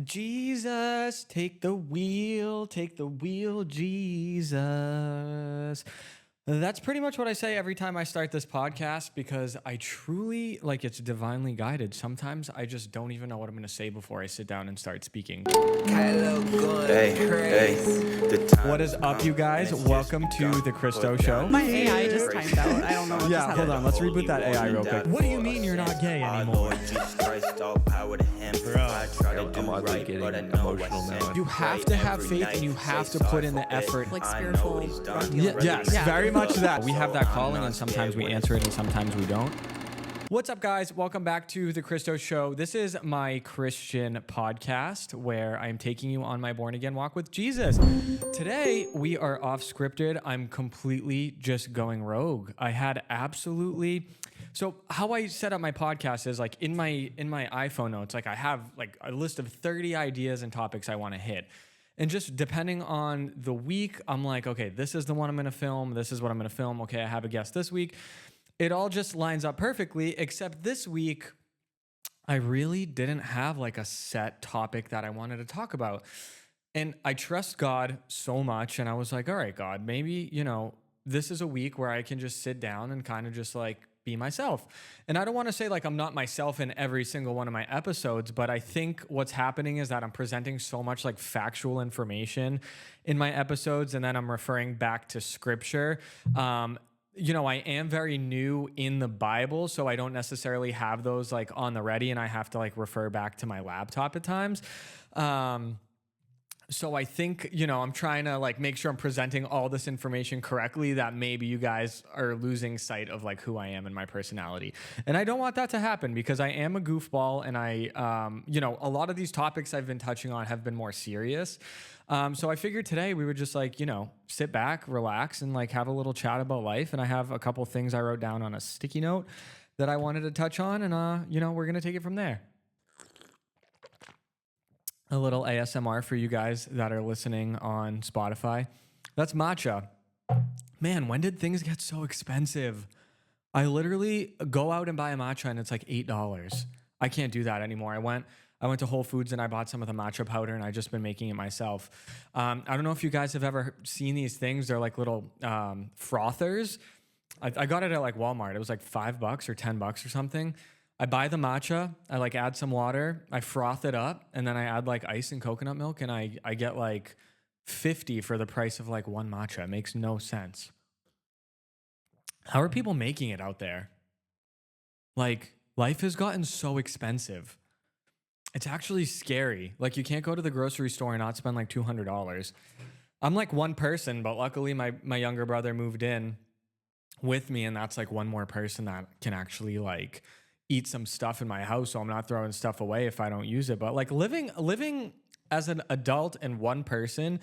Jesus, take the wheel, Jesus. That's pretty much what I say every time I start this podcast because I truly, like, it's divinely guided. Sometimes I just don't even know what I'm going to say before I sit down and start speaking. What is up, you guys? Welcome to the Christo Show. My AI just timed out. I don't know what just happened. Hold on. Let's reboot that AI real quick. What do you mean you're not gay anymore? I'm oddly getting emotional now. You have to have faith and you have to put in the effort. Like spiritual drug dealer. Yes, Yeah. very much that. We have that calling and sometimes we answer it and sometimes we don't. What's up, guys? Welcome back to the Christo Show. This is my Christian podcast where I'm taking you on my born-again walk with Jesus. Today, we are off-scripted. I'm completely just going rogue. I had absolutely... So how I set up my podcast is like in my iPhone notes, like I have like a list of 30 ideas and topics I want to hit. And just depending on the week, I'm like, okay, this is the one I'm going to film. This is what I'm going to film. Okay, I have a guest this week. It all just lines up perfectly, except this week, I really didn't have like a set topic that I wanted to talk about. And I trust God so much. And I was like, all right, God, maybe, this is a week where I can just sit down and kind of just like be myself. And I don't want to say like I'm not myself in every single one of my episodes, but I think what's happening is that I'm presenting so much like factual information in my episodes, and then I'm referring back to scripture. I am very new in the Bible, so I don't necessarily have those like on the ready, and I have to like refer back to my laptop at times. So I think, I'm trying to like make sure I'm presenting all this information correctly, that maybe you guys are losing sight of like who I am and my personality. And I don't want that to happen because I am a goofball, and I, a lot of these topics I've been touching on have been more serious. So I figured today we would just like, sit back, relax, and like have a little chat about life. And I have a couple things I wrote down on a sticky note that I wanted to touch on, and, we're going to take it from there. A little ASMR for you guys that are listening on Spotify. That's matcha. Man, when did things get so expensive? I literally go out and buy a matcha and it's like $8. I can't do that anymore. I went to Whole Foods and I bought some of the matcha powder, and I've just been making it myself. I don't know if you guys have ever seen these things. They're like little frothers. I got it at like Walmart. It was like $5 or $10 or something. I buy the matcha, I like add some water, I froth it up, and then I add like ice and coconut milk, and I get like 50 for the price of like one matcha. It makes no sense. How are people making it out there? Like, life has gotten so expensive. It's actually scary. Like, you can't go to the grocery store and not spend like $200. I'm like one person, but luckily my younger brother moved in with me, and that's like one more person that can actually like eat some stuff in my house, so I'm not throwing stuff away if I don't use it. But like living as an adult and one person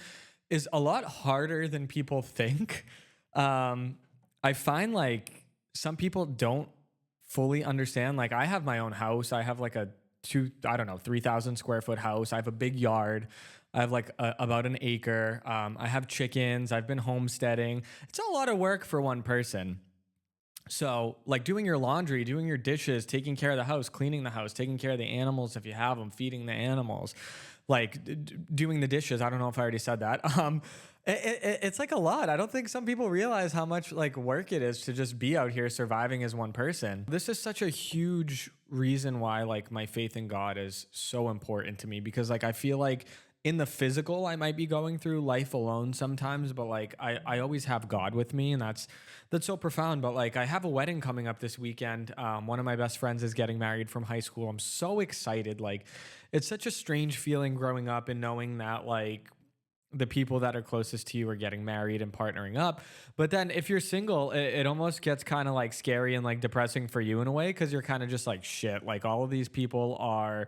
is a lot harder than people think. I find like some people don't fully understand. Like, I have my own house. I have like a 3,000 square foot house. I have a big yard. I have like about an acre. I have chickens. I've been homesteading. It's a lot of work for one person. So like doing your laundry, doing your dishes, taking care of the house, cleaning the house, taking care of the animals if you have them, feeding the animals, like doing the dishes. I don't know if I already said that. It's like a lot. I don't think some people realize how much like work it is to just be out here surviving as one person. This is such a huge reason why like my faith in God is so important to me, because like I feel like in the physical, I might be going through life alone sometimes, but like I always have God with me, and that's so profound. But like I have a wedding coming up this weekend. One of my best friends is getting married from high school. I'm so excited. Like, it's such a strange feeling growing up and knowing that like the people that are closest to you are getting married and partnering up. But then if you're single, it almost gets kind of like scary and like depressing for you in a way, because you're kind of just like, shit, like all of these people are,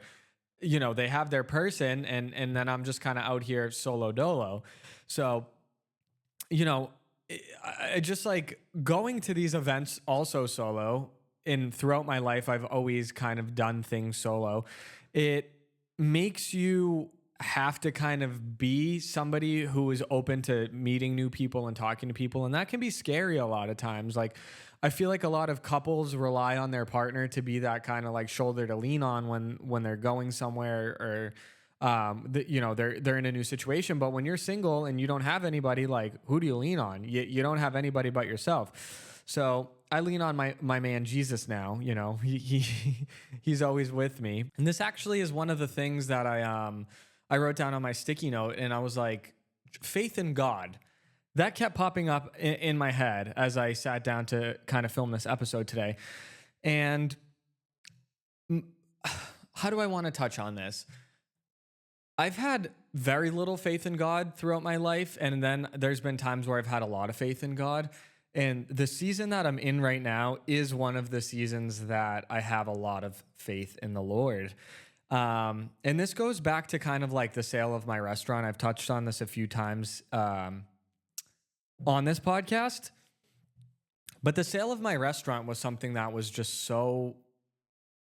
they have their person, and then I'm just kind of out here solo dolo. So, I just like going to these events also solo. And throughout my life, I've always kind of done things solo. It makes you have to kind of be somebody who is open to meeting new people and talking to people. And that can be scary a lot of times. Like, I feel like a lot of couples rely on their partner to be that kind of like shoulder to lean on when they're going somewhere, or They're in a new situation. But when you're single and you don't have anybody, like, who do you lean on? You don't have anybody but yourself. So I lean on my man Jesus now. He's always with me. And this actually is one of the things that I wrote down on my sticky note, and I was like, faith in God. That kept popping up in my head as I sat down to kind of film this episode today. And how do I want to touch on this? I've had very little faith in God throughout my life, and then there's been times where I've had a lot of faith in God. And the season that I'm in right now is one of the seasons that I have a lot of faith in the Lord. And this goes back to kind of like the sale of my restaurant. I've touched on this a few times on this podcast. But the sale of my restaurant was something that was just so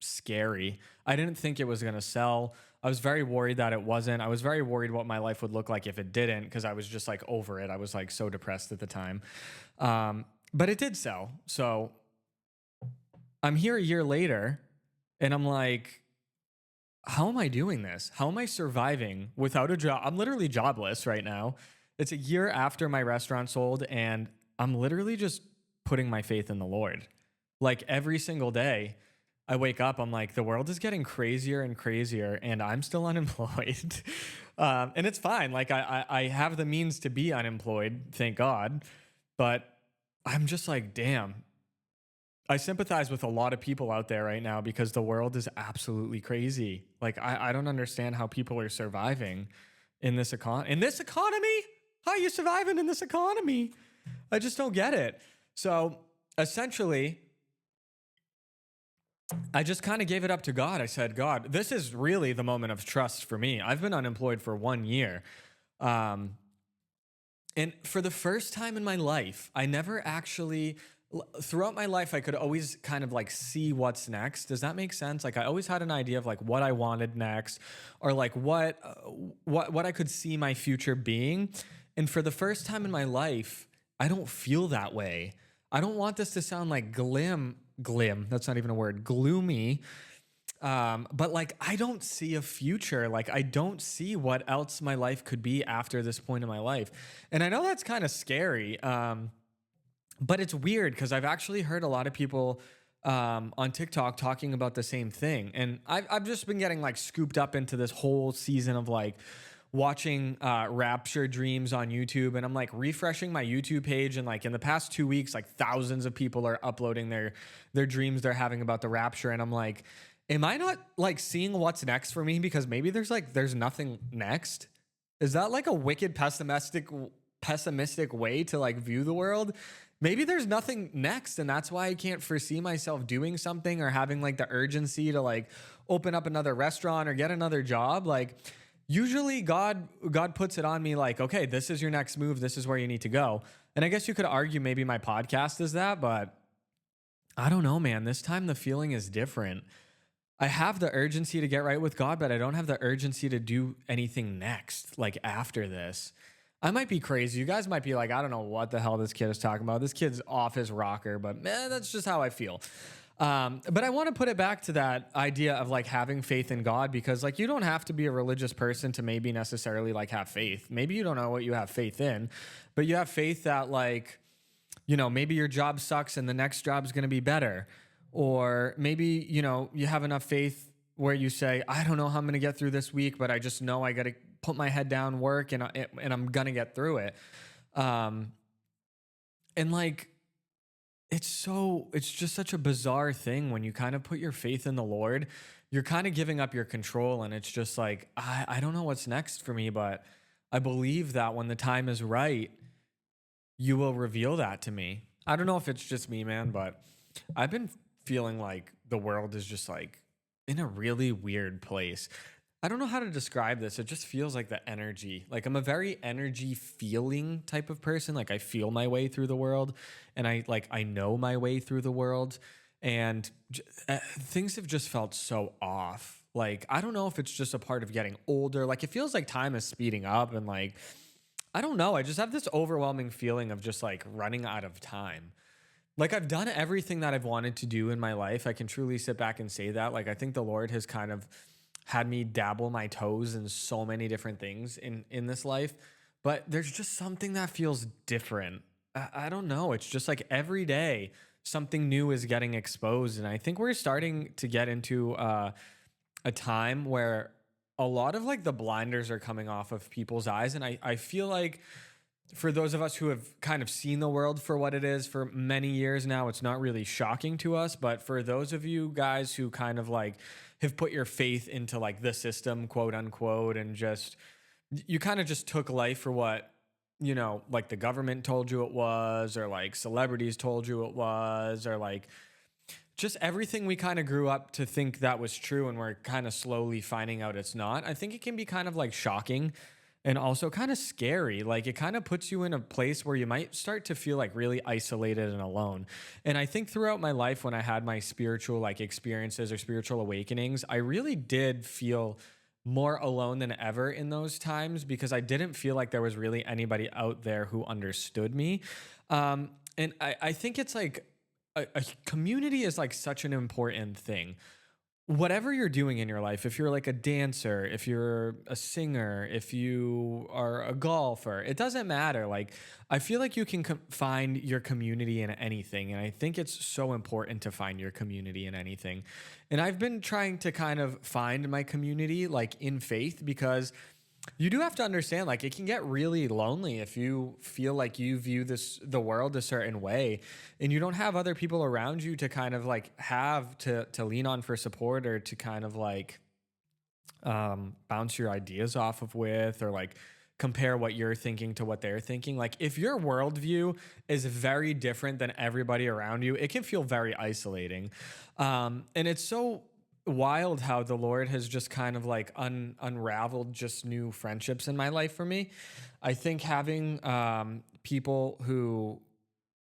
scary. I didn't think it was going to sell. I was very worried that it wasn't. I was very worried what my life would look like if it didn't, because I was just like over it. I was like so depressed at the time. But it did sell. So I'm here a year later and I'm like, how am I doing this? How am I surviving without a job? I'm literally jobless right now. It's a year after my restaurant sold, and I'm literally just putting my faith in the Lord. Like every single day I wake up, I'm like, the world is getting crazier and crazier, and I'm still unemployed. And it's fine. Like I have the means to be unemployed, thank God. But I'm just like, damn. I sympathize with a lot of people out there right now because the world is absolutely crazy. Like I don't understand how people are surviving in this economy. How are you surviving in this economy? I just don't get it. So essentially, I just kind of gave it up to God. I said, God, this is really the moment of trust for me. I've been unemployed for 1 year. And for the first time in my life, I never actually, throughout my life, I could always kind of like see what's next. Does that make sense? Like I always had an idea of like what I wanted next, or like what I could see my future being. And for the first time in my life, I don't feel that way. I don't want this to sound like glim. That's not even a word. Gloomy. But like, I don't see a future. Like I don't see what else my life could be after this point in my life. And I know that's kind of scary. But it's weird because I've actually heard a lot of people on TikTok talking about the same thing. And I've just been getting like scooped up into this whole season of like watching Rapture dreams on YouTube, and I'm like refreshing my YouTube page, and like in the past 2 weeks, like thousands of people are uploading their dreams they're having about the rapture, and I'm like, am I not like seeing what's next for me? Because maybe there's nothing next. Is that like a wicked pessimistic way to like view the world? Maybe there's nothing next, and that's why I can't foresee myself doing something or having like the urgency to like open up another restaurant or get another job. Like usually God puts it on me like, okay, this is your next move. This is where you need to go. And I guess you could argue maybe my podcast is that, but I don't know, man. This time the feeling is different. I have the urgency to get right with God, but I don't have the urgency to do anything next, like after this. I might be crazy. You guys might be like, I don't know what the hell this kid is talking about. This kid's off his rocker, but man, that's just how I feel. But I want to put it back to that idea of like having faith in God, because like you don't have to be a religious person to maybe necessarily like have faith. Maybe you don't know what you have faith in, but you have faith that like, you know, maybe your job sucks and the next job's going to be better. Or maybe, you know, you have enough faith where you say, I don't know how I'm going to get through this week, but I just know I got to put my head down, work, and I'm going to get through it. And like, it's just such a bizarre thing when you kind of put your faith in the Lord. You're kind of giving up your control, and it's just like, I don't know what's next for me, but I believe that when the time is right, you will reveal that to me. I don't know if it's just me, man, but I've been feeling like the world is just like in a really weird place. I don't know how to describe this. It just feels like the energy. Like I'm a very energy feeling type of person. Like I feel my way through the world, and I know my way through the world, and things have just felt so off. Like I don't know if it's just a part of getting older. Like it feels like time is speeding up, and like I don't know. I just have this overwhelming feeling of just like running out of time. Like I've done everything that I've wanted to do in my life. I can truly sit back and say that. Like I think the Lord has kind of had me dabble my toes in so many different things in this life, but there's just something that feels different. I don't know. It's just like every day something new is getting exposed, and I think we're starting to get into a time where a lot of like the blinders are coming off of people's eyes, and I feel like for those of us who have kind of seen the world for what it is for many years now, it's not really shocking to us. But for those of you guys who kind of like have put your faith into like the system, quote unquote, and just you kind of just took life for what, you know, like the government told you it was, or like celebrities told you it was, or like just everything we kind of grew up to think that was true, and we're kind of slowly finding out it's not. I think it can be kind of like shocking and also kind of scary. Like it kind of puts you in a place where you might start to feel like really isolated and alone. And I think throughout my life, when I had my spiritual like experiences or spiritual awakenings, I really did feel more alone than ever in those times, because I didn't feel like there was really anybody out there who understood me. And I think it's like a community is like such an important thing. Whatever you're doing in your life, if you're like a dancer, if you're a singer, if you are a golfer, it doesn't matter. Like, I feel like you can find your community in anything. And I think it's so important to find your community in anything. And I've been trying to kind of find my community like in faith, because you do have to understand, like, it can get really lonely if you feel like you view the world a certain way, and you don't have other people around you to kind of like have to lean on for support, or to kind of like bounce your ideas off of with, or like compare what you're thinking to what they're thinking. Like, if your worldview is very different than everybody around you, it can feel very isolating. And it's so wild how the Lord has just kind of like unraveled just new friendships in my life for me. I think having people who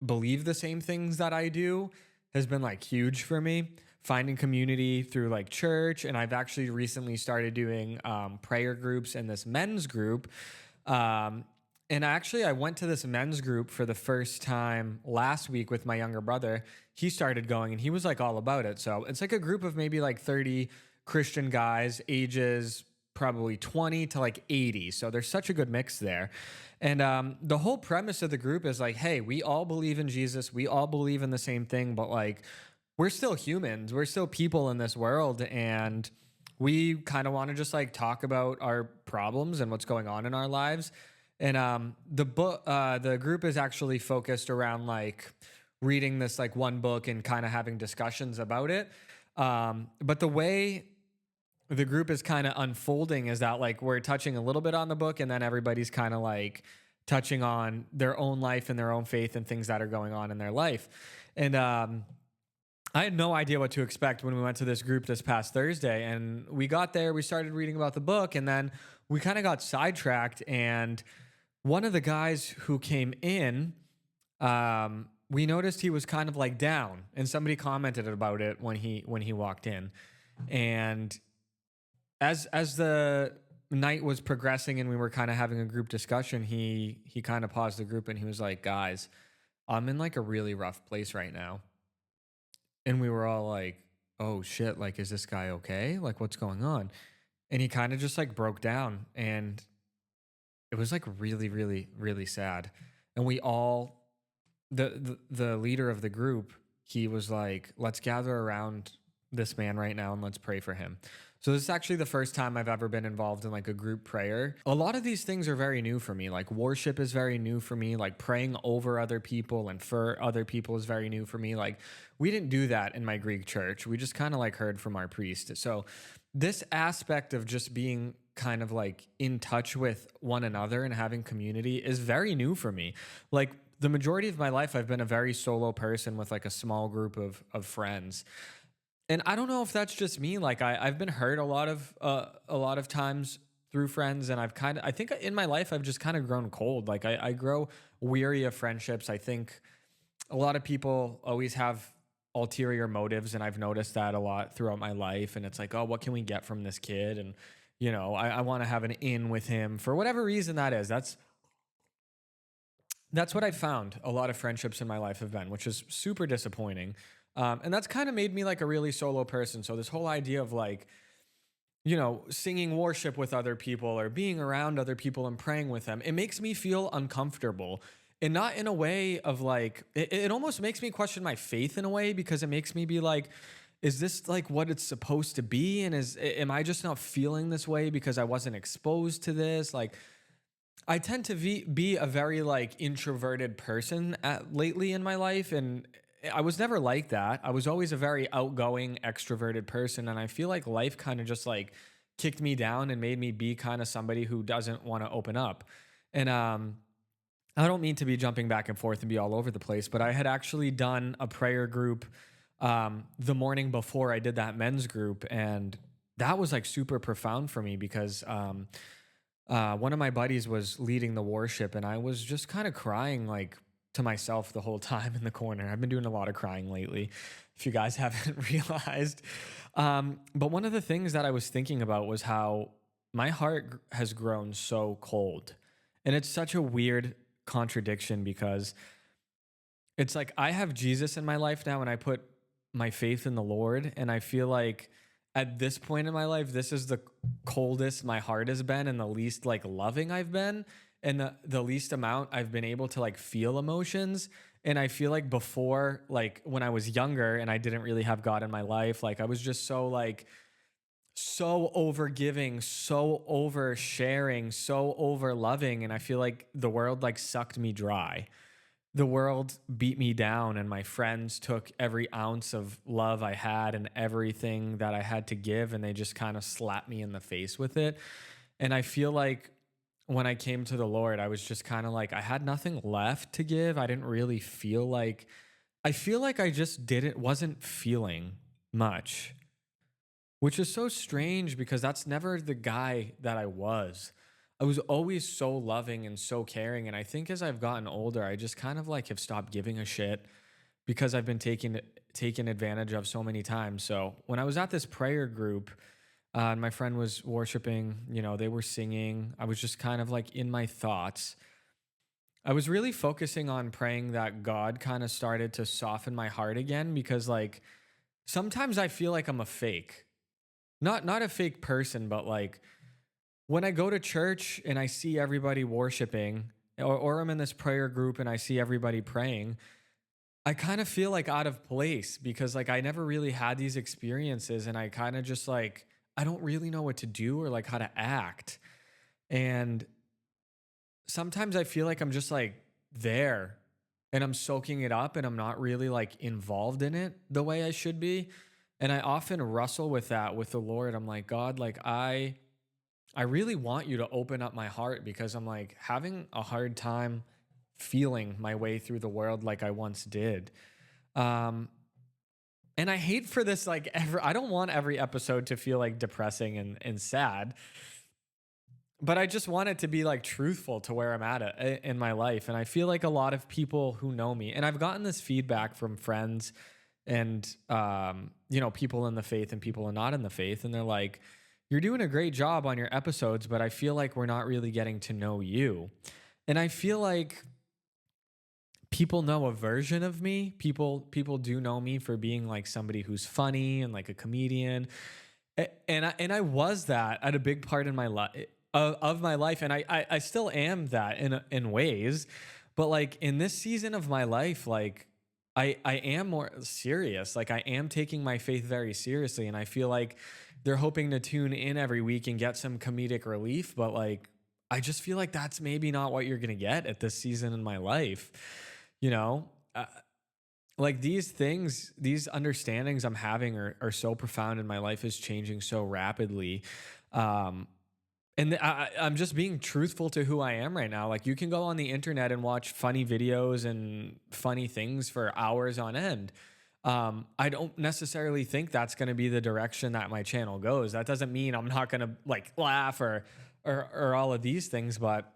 believe the same things that I do has been like huge for me. Finding community through like church, and I've actually recently started doing prayer groups in this men's group. And actually, I went to this men's group for the first time last week with my younger brother. He started going, and he was like all about it. So it's like a group of maybe like 30 Christian guys, ages probably 20 to like 80. So there's such a good mix there. And the whole premise of the group is like, hey, we all believe in Jesus. We all believe in the same thing, but like, we're still humans. We're still people in this world. And we kind of want to just like talk about our problems and what's going on in our lives. And the group is actually focused around like reading this like one book and kind of having discussions about it. But the way the group is kind of unfolding is that like we're touching a little bit on the book, and then everybody's kind of like touching on their own life and their own faith and things that are going on in their life. And I had no idea what to expect when we went to this group this past Thursday. And we got there, we started reading about the book, and then we kind of got sidetracked. And one of the guys who came in, we noticed he was kind of like down, and somebody commented about it when he walked in. And as the night was progressing and we were kind of having a group discussion, he kind of paused the group and he was like, guys, I'm in like a really rough place right now. And we were all like, oh shit, like, is this guy okay? Like, what's going on? And he kind of just like broke down, and it was like really, really, really sad. And we all, the leader of the group, he was like, let's gather around this man right now and let's pray for him. So this is actually the first time I've ever been involved in like a group prayer. A lot of these things are very new for me. Like worship is very new for me. Like praying over other people and for other people is very new for me. Like we didn't do that in my Greek church. We just kind of like heard from our priest. So this aspect of just being kind of like in touch with one another and having community is very new for me. Like the majority of my life, I've been a very solo person with like a small group of friends. And I don't know if that's just me. Like I've been hurt a lot of times through friends, and I think in my life I've just kind of grown cold. Like I grow weary of friendships. I think a lot of people always have ulterior motives, and I've noticed that a lot throughout my life. And it's like, oh, what can we get from this kid? And you know, I want to have an in with him for whatever reason that is. That's what I found a lot of friendships in my life have been, which is super disappointing. And that's kind of made me like a really solo person. So this whole idea of like singing worship with other people or being around other people and praying with them, it makes me feel uncomfortable. And not in a way of like, it almost makes me question my faith in a way, because it makes me be like, is this like what it's supposed to be? And am I just not feeling this way because I wasn't exposed to this? Like, I tend to be a very like introverted person lately in my life. And I was never like that. I was always a very outgoing, extroverted person. And I feel like life kind of just like kicked me down and made me be kind of somebody who doesn't want to open up. And I don't mean to be jumping back and forth and be all over the place, but I had actually done a prayer group the morning before I did that men's group. And that was like super profound for me, because one of my buddies was leading the worship, and I was just kind of crying like to myself the whole time in the corner. I've been doing a lot of crying lately, if you guys haven't realized. But one of the things that I was thinking about was how my heart has grown so cold. And it's such a weird contradiction, because it's like I have Jesus in my life now, and I put my faith in the Lord, and I feel like at this point in my life, this is the coldest my heart has been, and the least like loving I've been, and the least amount I've been able to like feel emotions. And I feel like before, like when I was younger and I didn't really have God in my life, like I was just so over giving, so over sharing, so over loving. And I feel like the world like sucked me dry. The world beat me down, and my friends took every ounce of love I had and everything that I had to give, and they just kind of slapped me in the face with it. And I feel like when I came to the Lord, I was just kind of like, I had nothing left to give. I didn't really feel like, I feel like I just wasn't feeling much, which is so strange, because that's never the guy that I was. I was always so loving and so caring. And I think as I've gotten older, I just kind of like have stopped giving a shit, because I've been taken advantage of so many times. So when I was at this prayer group, and my friend was worshiping, they were singing, I was just kind of like in my thoughts. I was really focusing on praying that God kind of started to soften my heart again, because like sometimes I feel like I'm a fake, not a fake person, but like, when I go to church and I see everybody worshiping, or I'm in this prayer group and I see everybody praying, I kind of feel like out of place, because like I never really had these experiences, and I kind of just like, I don't really know what to do or like how to act. And sometimes I feel like I'm just like there and I'm soaking it up, and I'm not really like involved in it the way I should be. And I often wrestle with that with the Lord. I'm like, God, like I really want you to open up my heart, because I'm like having a hard time feeling my way through the world like I once did. And I hate for this, like I don't want every episode to feel like depressing and sad, but I just want it to be like truthful to where I'm at in my life. And I feel like a lot of people who know me, and I've gotten this feedback from friends and, people in the faith and people not in the faith. And they're like, you're doing a great job on your episodes, but I feel like we're not really getting to know you. And I feel like people know a version of me. People do know me for being like somebody who's funny and like a comedian. And I was that at a big part in my life of my life. And I still am that in ways, but like in this season of my life, like I am more serious. Like I am taking my faith very seriously. And I feel like they're hoping to tune in every week and get some comedic relief. But like, I just feel like that's maybe not what you're going to get at this season in my life. Like these things, these understandings I'm having are so profound, and my life is changing so rapidly. And I'm just being truthful to who I am right now. Like you can go on the internet and watch funny videos and funny things for hours on end. I don't necessarily think that's going to be the direction that my channel goes. That doesn't mean I'm not going to like laugh or all of these things, but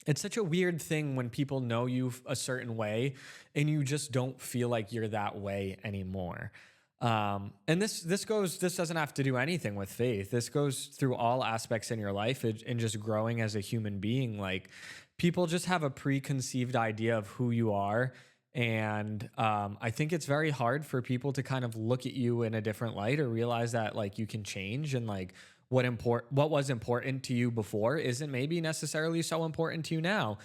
it's such a weird thing when people know you a certain way and you just don't feel like you're that way anymore. And this doesn't have to do anything with faith. This goes through all aspects in your life and just growing as a human being. Like people just have a preconceived idea of who you are, And I think it's very hard for people to kind of look at you in a different light or realize that like you can change, and like what was important to you before isn't maybe necessarily so important to you now.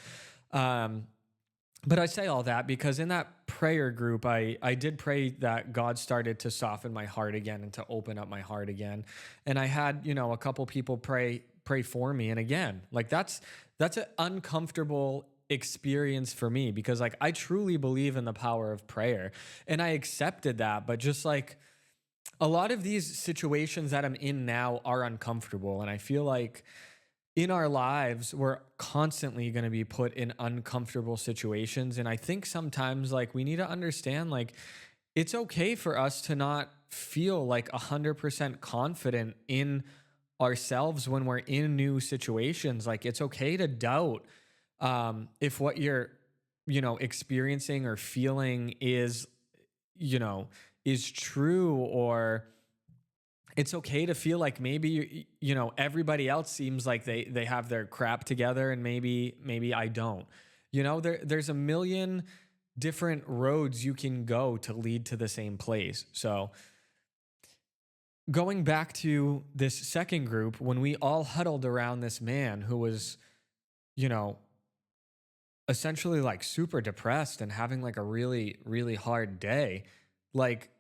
But I say all that because in that prayer group, I did pray that God started to soften my heart again and to open up my heart again. And I had, a couple people pray for me. And again, like that's an uncomfortable experience for me because like I truly believe in the power of prayer and I accepted that. But just like a lot of these situations that I'm in now are uncomfortable. And I feel like in our lives, we're constantly going to be put in uncomfortable situations. And I think sometimes like we need to understand, like, it's okay for us to not feel like 100% confident in ourselves when we're in new situations. Like it's okay to doubt if what you're, experiencing or feeling is true, or it's okay to feel like maybe everybody else seems like they have their crap together and maybe I don't. There's a million different roads you can go to lead to the same place. So going back to this second group, when we all huddled around this man who was, essentially like super depressed and having like a really, really hard day, like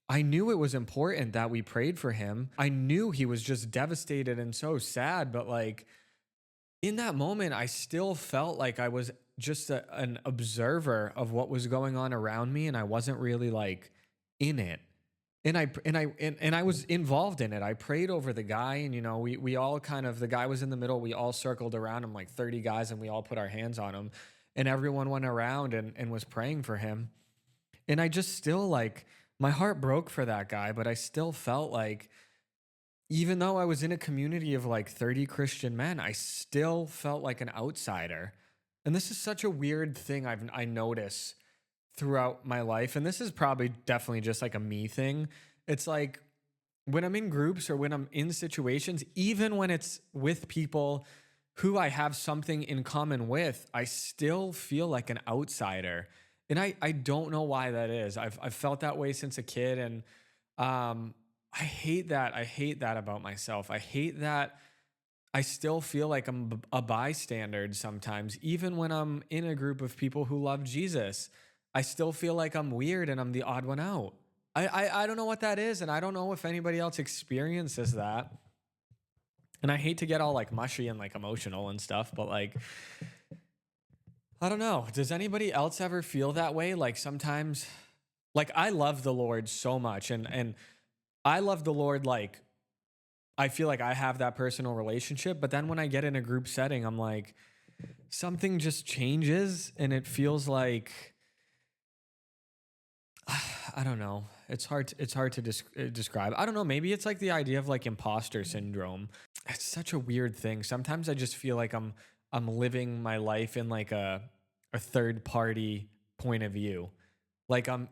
I knew it was important that we prayed for him. I knew he was just devastated and so sad, but like in that moment, I still felt like I was just an observer of what was going on around me, and I wasn't really like in it. And I was involved in it. I prayed over the guy, and we all kind of, the guy was in the middle. We all circled around him, like 30 guys, and we all put our hands on him, and everyone went around and was praying for him. And I just still like, my heart broke for that guy, but I still felt like, even though I was in a community of like 30 Christian men, I still felt like an outsider. And this is such a weird thing I notice throughout my life. And this is probably definitely just like a me thing. It's like when I'm in groups or when I'm in situations, even when it's with people who I have something in common with, I still feel like an outsider. And I don't know why that is. I've felt that way since a kid. And I hate that. I hate that about myself. I hate that I still feel like I'm a bystander sometimes, even when I'm in a group of people who love Jesus. I still feel like I'm weird and I'm the odd one out. I don't know what that is, and I don't know if anybody else experiences that. And I hate to get all like mushy and like emotional and stuff, but like, I don't know. Does anybody else ever feel that way? Like sometimes, like I love the Lord so much, and I love the Lord, like I feel like I have that personal relationship, but then when I get in a group setting, I'm like, something just changes and it feels like, I don't know. It's hard to describe. I don't know. Maybe it's like the idea of like imposter syndrome. It's such a weird thing. Sometimes I just feel like I'm living my life in like a third party point of view. Like I'm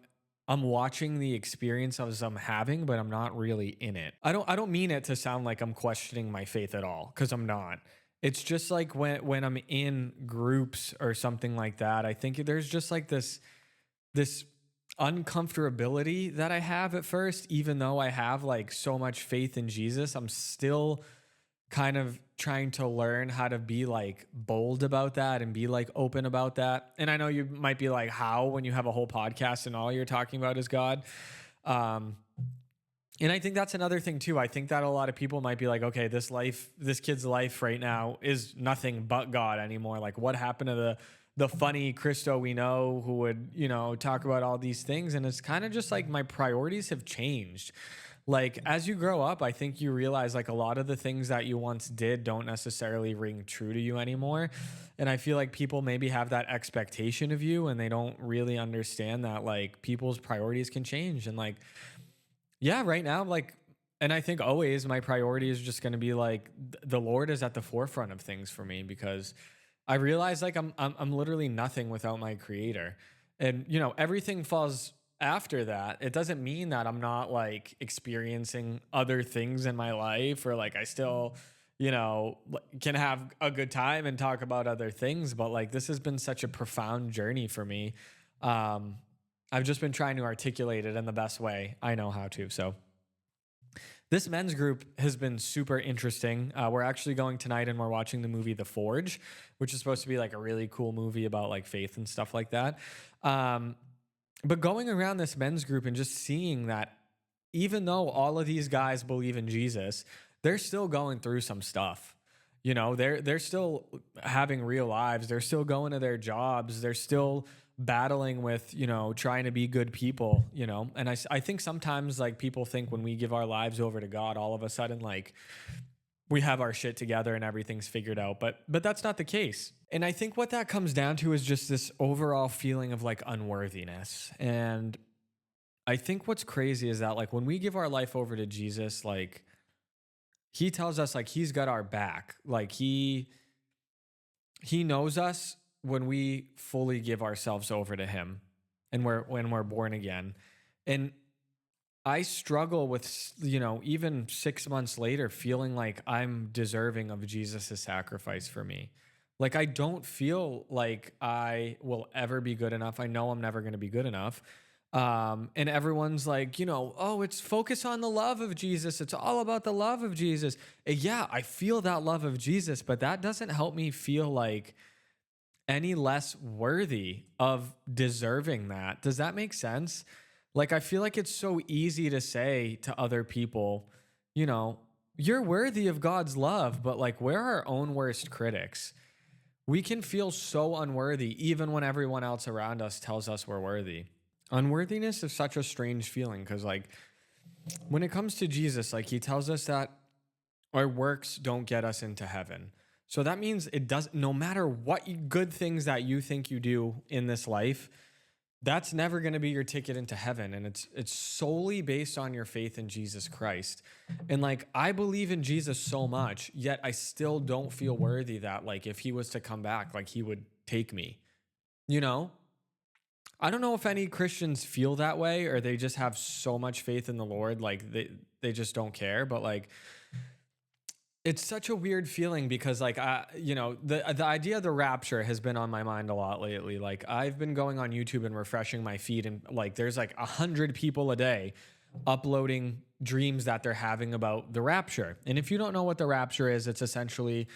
watching the experience as I'm having, but I'm not really in it. I don't mean it to sound like I'm questioning my faith at all, because I'm not. It's just like when I'm in groups or something like that, I think there's just like this uncomfortability that I have at first, even though I have like so much faith in Jesus. I'm still kind of trying to learn how to be like bold about that and be like open about that. And I know you might be like, how, when you have a whole podcast and all you're talking about is God? And I think that's another thing too. I think that a lot of people might be like, okay, this kid's life right now is nothing but God anymore. Like what happened to the funny Christo we know who would, talk about all these things? And it's kind of just like my priorities have changed. Like as you grow up, I think you realize like a lot of the things that you once did don't necessarily ring true to you anymore. And I feel like people maybe have that expectation of you and they don't really understand that like people's priorities can change. And like, yeah, right now, like, and I think always my priority is just going to be like the Lord is at the forefront of things for me, because I realize like I'm literally nothing without my Creator. And everything falls after that. It doesn't mean that I'm not like experiencing other things in my life, or like I still can have a good time and talk about other things. But like, this has been such a profound journey for me. I've just been trying to articulate it in the best way I know how to. So this men's group has been super interesting. We're actually going tonight and we're watching the movie The Forge, which is supposed to be like a really cool movie about like faith and stuff like that. But going around this men's group and just seeing that even though all of these guys believe in Jesus, they're still going through some stuff. They're still having real lives. They're still going to their jobs. They're still battling with, trying to be good people, and I think sometimes like people think when we give our lives over to God, all of a sudden, like we have our shit together and everything's figured out, but that's not the case. And I think what that comes down to is just this overall feeling of like unworthiness. And I think what's crazy is that like when we give our life over to Jesus, like he tells us like he's got our back. Like he knows us when we fully give ourselves over to him and when we're born again. And I struggle with, even 6 months later, feeling like I'm deserving of Jesus' sacrifice for me. Like, I don't feel like I will ever be good enough. I know I'm never going to be good enough. And everyone's like, oh, it's focus on the love of Jesus. It's all about the love of Jesus. And yeah, I feel that love of Jesus, but that doesn't help me feel like any less worthy of deserving that. Does that make sense? Like, I feel like it's so easy to say to other people, you're worthy of God's love, but like, we're our own worst critics. We can feel so unworthy even when everyone else around us tells us we're worthy. Unworthiness is such a strange feeling because like when it comes to Jesus, like he tells us that our works don't get us into heaven. So that means no matter what good things that you think you do in this life, that's never going to be your ticket into heaven. And it's solely based on your faith in Jesus Christ. And like, I believe in Jesus so much, yet I still don't feel worthy that like, if he was to come back, like he would take me, I don't know if any Christians feel that way or they just have so much faith in the Lord. Like they just don't care. But like, it's such a weird feeling because like, the idea of the rapture has been on my mind a lot lately. Like I've been going on YouTube and refreshing my feed and like, there's like 100 people a day uploading dreams that they're having about the rapture. And if you don't know what the rapture is, it's essentially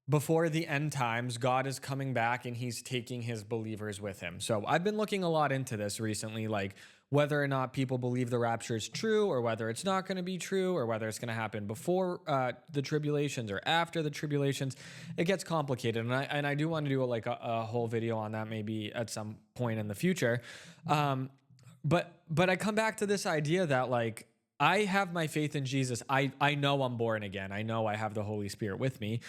before the end times, God is coming back and he's taking his believers with him. So I've been looking a lot into this recently, like whether or not people believe the rapture is true or whether it's not going to be true or whether it's going to happen before the tribulations or after the tribulations. It gets complicated. And I do want to do a whole video on that maybe at some point in the future. But I come back to this idea that like, I have my faith in Jesus. I know I'm born again. I know I have the Holy Spirit with me.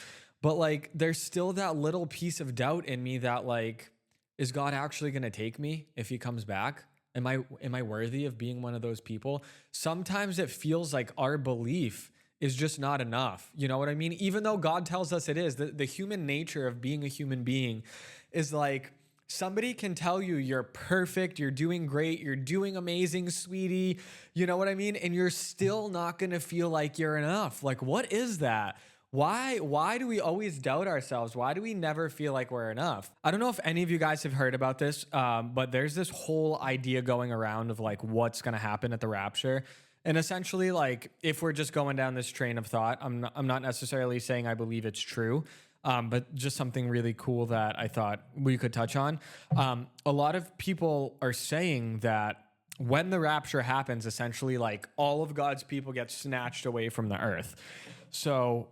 But like, there's still that little piece of doubt in me that like, is God actually going to take me if he comes back? Am I worthy of being one of those people? Sometimes it feels like our belief is just not enough. You know what I mean? Even though God tells us it is, the human nature of being a human being is like, somebody can tell you you're perfect, you're doing great, you're doing amazing, sweetie. You know what I mean? And you're still not going to feel like you're enough. Like, what is that? Why do we always doubt ourselves? Why do we never feel like we're enough? I don't know if any of you guys have heard about this, but there's this whole idea going around of like what's going to happen at the rapture. And essentially, like, if we're just going down this train of thought, I'm not necessarily saying I believe it's true, but just something really cool that I thought we could touch on. A lot of people are saying that when the rapture happens, essentially, like, all of God's people get snatched away from the earth. So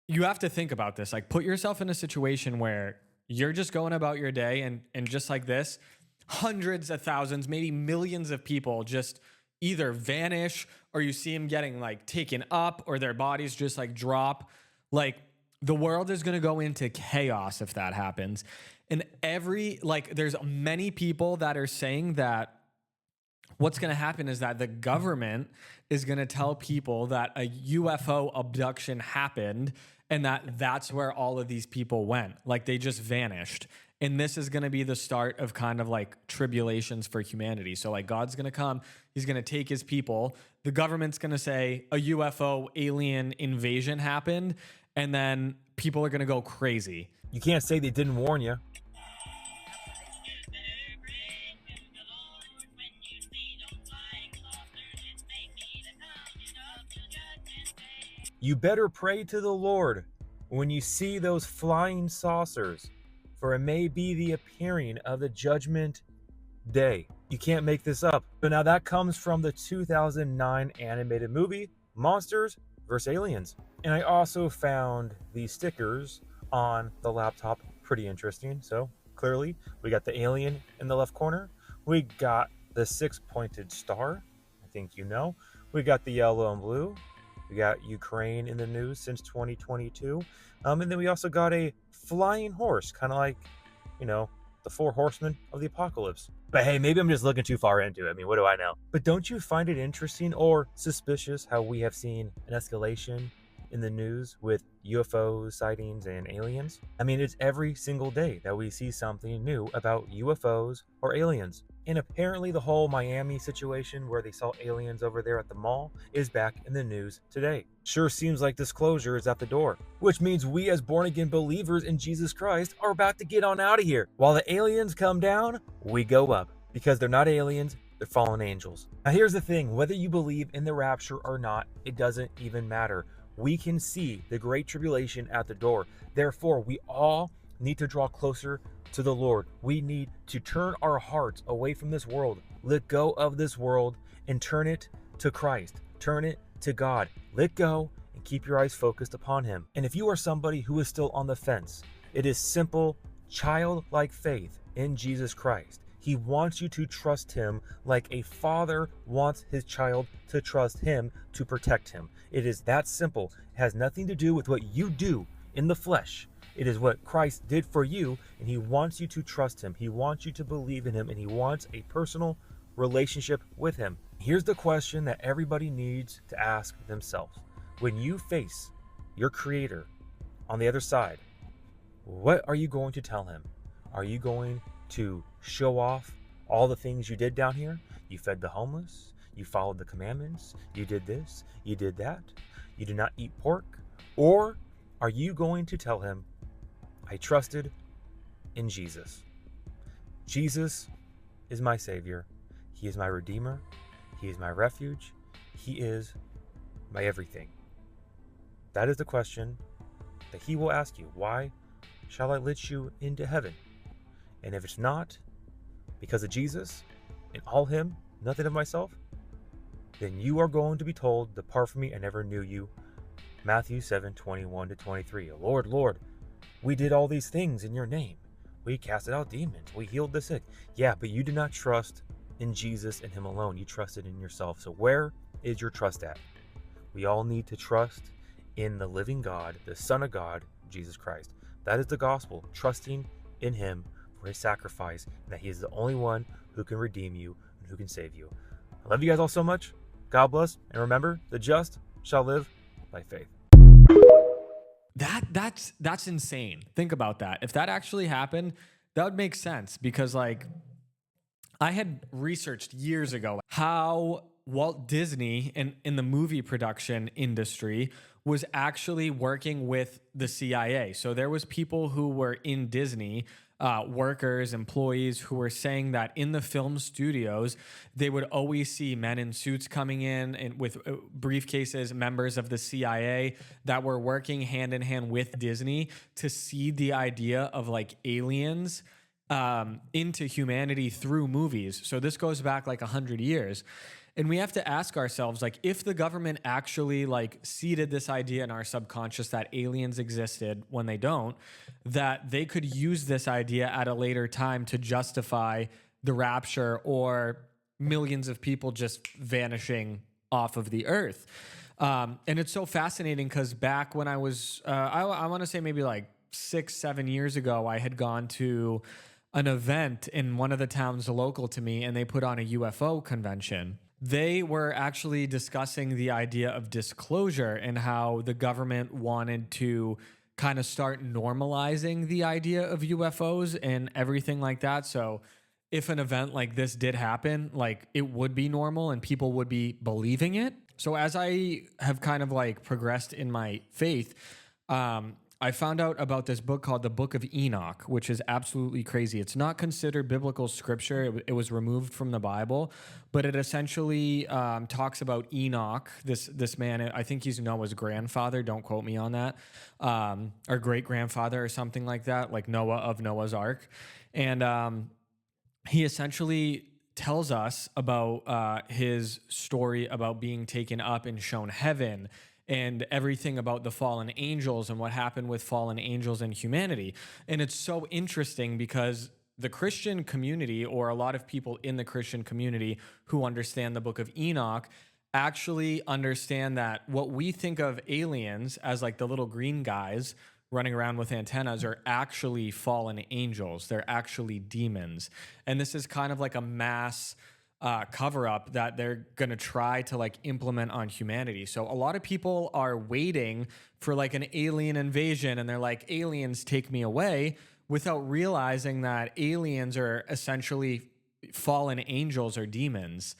you have to think about this. Like, put yourself in a situation where you're just going about your day and just like this, hundreds of thousands, maybe millions of people just either vanish or you see them getting like taken up or their bodies just like drop. Like, the world is going to go into chaos if that happens. And there's many people that are saying that what's going to happen is that the government is going to tell people that a UFO abduction happened and that's where all of these people went. Like, they just vanished. And this is going to be the start of kind of like tribulations for humanity. So like God's going to come, he's going to take his people. The government's going to say a UFO alien invasion happened. And then people are going to go crazy. You can't say they didn't warn you. You better pray to the Lord when you see those flying saucers, for it may be the appearing of the judgment day. You can't make this up. So now that comes from the 2009 animated movie, Monsters vs. Aliens. And I also found these stickers on the laptop pretty interesting. So clearly we got the alien in the left corner. We got the 6-pointed star. I think you know. We got the yellow and blue. We got Ukraine in the news since 2022. And then we also got a flying horse, kind of like, you know, the 4 horsemen of the apocalypse. But hey, maybe I'm just looking too far into it. I mean, what do I know? But don't you find it interesting or suspicious how we have seen an escalation in the news with UFO sightings and aliens? I mean, it's every single day that we see something new about UFOs or aliens. And apparently the whole Miami situation where they saw aliens over there at the mall is back in the news today. Sure seems like disclosure is at the door, which means we as born-again believers in Jesus Christ are about to get on out of here. While the aliens come down, we go up, because they're not aliens, they're fallen angels. Now here's the thing, whether you believe in the rapture or not, it doesn't even matter. We can see the great tribulation at the door. Therefore, we all need to draw closer to the Lord. We need to turn our hearts away from this world, let go of this world, and turn it to Christ. Turn it to God. Let go and keep your eyes focused upon him. And if you are somebody who is still on the fence, it is simple, childlike faith in Jesus Christ. He wants you to trust him like a father wants his child to trust him to protect him. It is that simple. It has nothing to do with what you do in the flesh. It is what Christ did for you, and he wants you to trust him. He wants you to believe in him, and he wants a personal relationship with him. Here's the question that everybody needs to ask themselves. When you face your Creator on the other side, what are you going to tell him? Are you going to show off all the things you did down here? You fed the homeless, you followed the commandments, you did this, you did that, you did not eat pork? Or are you going to tell him, I trusted in Jesus. Jesus is my Savior. He is my Redeemer. He is my refuge. He is my everything. That is the question that he will ask you. Why shall I let you into heaven? And if it's not because of Jesus and all him, nothing of myself, then you are going to be told, depart from me, I never knew you. Matthew 7:21-23. Lord, Lord, we did all these things in your name. We casted out demons. We healed the sick. Yeah, but you did not trust in Jesus and him alone. You trusted in yourself. So where is your trust at? We all need to trust in the living God, the Son of God, Jesus Christ. That is the gospel, trusting in him for his sacrifice, and that he is the only one who can redeem you and who can save you. I love you guys all so much. God bless. And remember, the just shall live by faith. That's insane. Think about that. If that actually happened, that would make sense, because like I had researched years ago how Walt Disney in the movie production industry was actually working with the CIA. So there was people who were in Disney, workers, employees, who were saying that in the film studios, they would always see men in suits coming in and with briefcases, members of the CIA that were working hand in hand with Disney to seed the idea of like aliens into humanity through movies. So this goes back like 100 years. And we have to ask ourselves, like, if the government actually like seeded this idea in our subconscious that aliens existed when they don't, that they could use this idea at a later time to justify the rapture or millions of people just vanishing off of the earth. And it's so fascinating because back when I was, I want to say maybe like 6-7 years ago, I had gone to an event in one of the towns local to me, and they put on a UFO convention. They were actually discussing the idea of disclosure and how the government wanted to kind of start normalizing the idea of UFOs and everything like that. So if an event like this did happen, like it would be normal and people would be believing it. So as I have kind of like progressed in my faith, I found out about this book called the Book of Enoch, which is absolutely crazy. It's not considered biblical scripture. It was removed from the Bible, but it essentially talks about Enoch, this man. I think he's Noah's grandfather. Don't quote me on that. Or great-grandfather or something like that, like Noah of Noah's Ark. And he essentially tells us about his story about being taken up and shown heaven, and everything about the fallen angels and what happened with fallen angels and humanity. And it's so interesting because the Christian community, or a lot of people in the Christian community who understand the Book of Enoch, actually understand that what we think of aliens as like the little green guys running around with antennas are actually fallen angels. They're actually demons. And this is kind of like a mass cover up that they're going to try to like implement on humanity. So a lot of people are waiting for like an alien invasion, and they're like, aliens take me away, without realizing that aliens are essentially fallen angels or demons.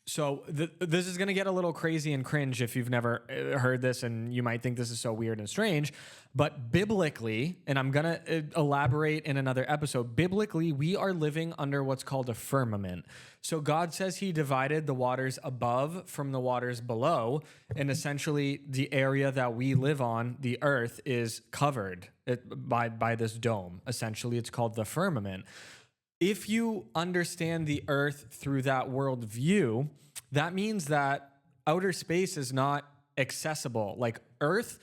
So this is going to get a little crazy and cringe if you've never heard this, and you might think this is so weird and strange. But biblically, and I'm going to elaborate in another episode, biblically, we are living under what's called a firmament. So God says he divided the waters above from the waters below, and essentially the area that we live on, the earth, is covered by this dome. Essentially, it's called the firmament. If you understand the earth through that worldview, that means that outer space is not accessible. Like earth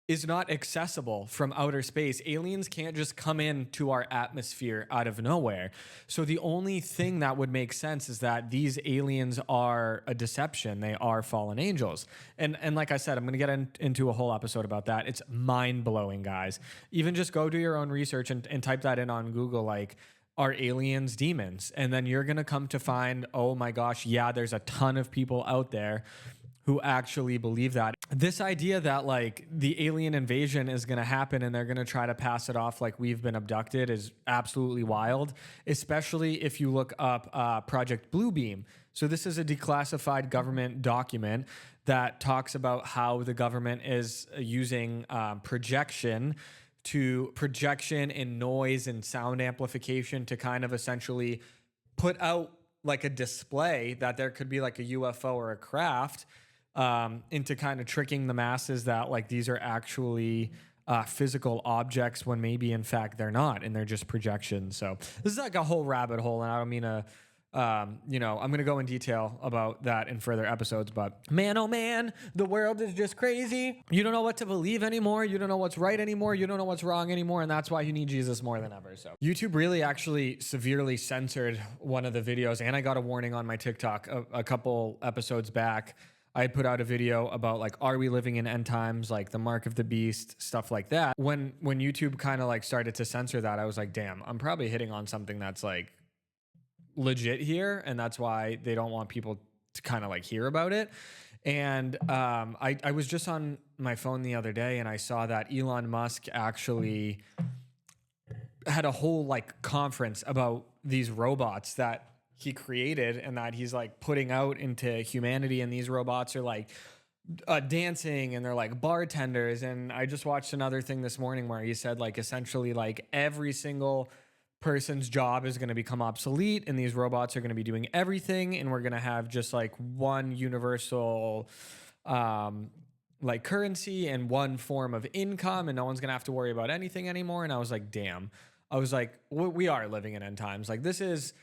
is not accessible from outer space. Aliens can't just come into our atmosphere out of nowhere. So the only thing that would make sense is that these aliens are a deception. They are fallen angels. And like I said, I'm going to get into a whole episode about that. It's mind-blowing, guys. Even just go do your own research and type that in on Google, like, are aliens demons? And then you're going to come to find, oh my gosh, yeah, there's a ton of people out there who actually believe that. This idea that like the alien invasion is going to happen and they're going to try to pass it off like we've been abducted is absolutely wild, especially if you look up Project Bluebeam. So this is a declassified government document that talks about how the government is using projection and noise and sound amplification to kind of essentially put out like a display that there could be like a UFO or a craft, into kind of tricking the masses that like these are actually physical objects when maybe in fact they're not, and they're just projections. So this is like a whole rabbit hole, and I don't mean to I'm going to go in detail about that in further episodes, but man, oh man, the world is just crazy. You don't know what to believe anymore. You don't know what's right anymore. You don't know what's wrong anymore. And that's why you need Jesus more than ever. So YouTube really actually severely censored one of the videos, and I got a warning on my TikTok a couple episodes back. I had put out a video about like, are we living in end times, like the mark of the beast, stuff like that. When YouTube kind of like started to censor that, I was like, damn, I'm probably hitting on something that's like legit here, and that's why they don't want people to kind of like hear about it. And I was just on my phone the other day, and I saw that Elon Musk actually had a whole like conference about these robots that he created and that he's like putting out into humanity, and these robots are like dancing and they're like bartenders. And I just watched another thing this morning where he said like essentially like every single person's job is going to become obsolete, and these robots are going to be doing everything, and we're going to have just like one universal like currency and one form of income, and no one's going to have to worry about anything anymore. And I was like, damn. I was like, we are living in end times. Like this is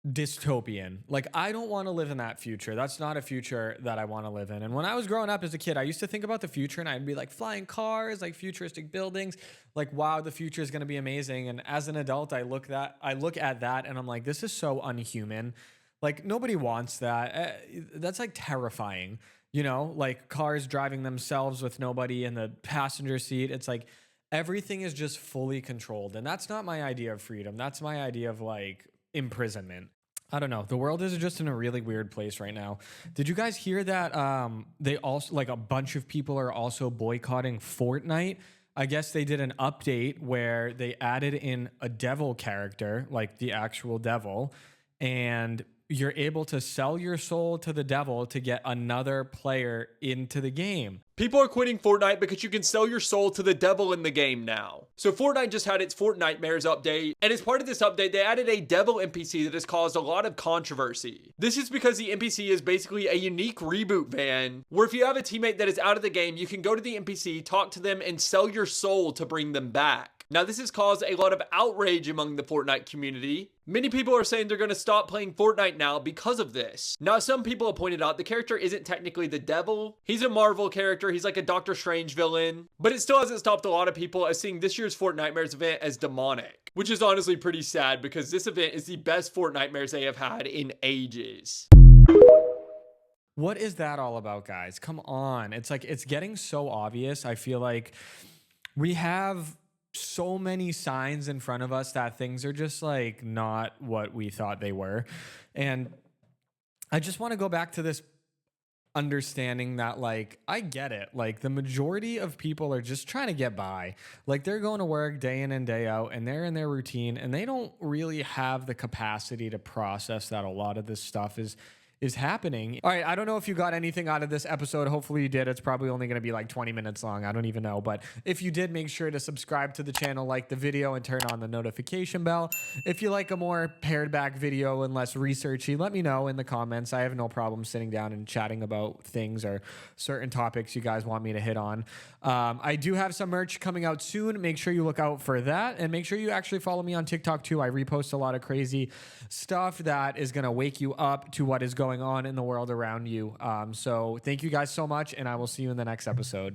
dystopian. Like I don't want to live in that future. That's not a future that I want to live in. And when I was growing up as a kid, I used to think about the future, and I'd be like flying cars, like futuristic buildings, like wow, the future is going to be amazing. And as an adult, I look at that and I'm like, this is so unhuman. Like nobody wants that. That's like terrifying, you know, like cars driving themselves with nobody in the passenger seat. It's like everything is just fully controlled. And that's not my idea of freedom. That's my idea of like imprisonment. I don't know. The world is just in a really weird place right now. Did you guys hear that they also, like, a bunch of people are also boycotting Fortnite? I guess they did an update where they added in a devil character, like the actual devil, and you're able to sell your soul to the devil to get another player into the game. People are quitting Fortnite because you can sell your soul to the devil in the game now. So Fortnite just had its Fortnitemares update, and as part of this update, they added a devil NPC that has caused a lot of controversy. This is because the NPC is basically a unique reboot van, where if you have a teammate that is out of the game, you can go to the NPC, talk to them, and sell your soul to bring them back. Now, this has caused a lot of outrage among the Fortnite community. Many people are saying they're going to stop playing Fortnite now because of this. Now, some people have pointed out the character isn't technically the devil. He's a Marvel character. He's like a Doctor Strange villain. But it still hasn't stopped a lot of people as seeing this year's Fortnitemares event as demonic, which is honestly pretty sad because this event is the best Fortnitemares they have had in ages. What is that all about, guys? Come on. It's like, it's getting so obvious. I feel like we have so many signs in front of us that things are just like not what we thought they were. And I just want to go back to this understanding that, like, I get it. Like, the majority of people are just trying to get by. Like, they're going to work day in and day out and they're in their routine and they don't really have the capacity to process that a lot of this stuff is happening. All right, I don't know if you got anything out of this episode. Hopefully you did. It's probably only going to be like 20 minutes long. I don't even know. But if you did, make sure to subscribe to the channel, like the video, and turn on the notification bell. If you like a more pared back video and less researchy, let me know in the comments. I have no problem sitting down and chatting about things or certain topics you guys want me to hit on. I do have some merch coming out soon. Make sure you look out for that. And make sure you actually follow me on TikTok too. I repost a lot of crazy stuff that is going to wake you up to what is going on in the world around you. So thank you guys so much, and I will see you in the next episode.